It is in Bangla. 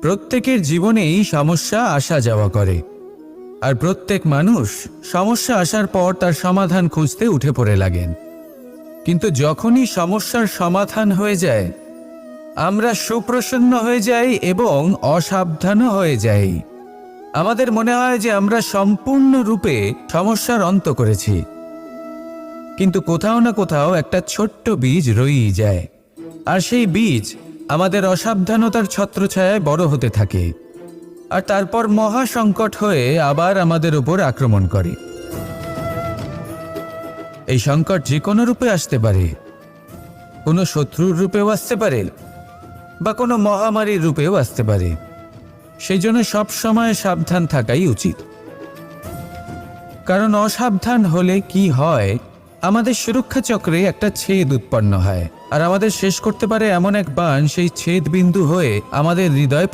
প্রত্যেকের জীবনেই সমস্যা আসা যাওয়া করে, আর প্রত্যেক মানুষ সমস্যা আসার পর তার সমাধান খুঁজতে উঠে পড়ে লাগেন। কিন্তু যখনই সমস্যার সমাধান হয়ে যায়, আমরা সুপ্রসন্ন হয়ে যাই এবং অসাবধানও হয়ে যাই। আমাদের মনে হয় যে আমরা সম্পূর্ণরূপে সমস্যার অন্ত করেছি, কিন্তু কোথাও না কোথাও একটা ছোট্ট বীজ রয়েই যায়, আর সেই বীজ আমাদের অসাবধানতার ছত্রছায়ায় বড় হতে থাকে, আর তারপর মহা সংকট হয়ে আবার আমাদের উপর আক্রমণ করে। এই সংকট যে কোনো রূপে আসতে পারে, কোনো শত্রুর রূপেও আসতে পারে, বা কোনো মহামারীর রূপেও আসতে পারে। সেই জন্য সবসময় সাবধান থাকাই উচিত, কারণ অসাবধান হলে কি হয়, আমাদের সুরক্ষা চক্রে একটা ছেদ উৎপন্ন হয়, আর আমাদের শেষ করতে পারে এমন এক বাণ সেই ছেদ বিন্দু হয়ে আমাদের হৃদয়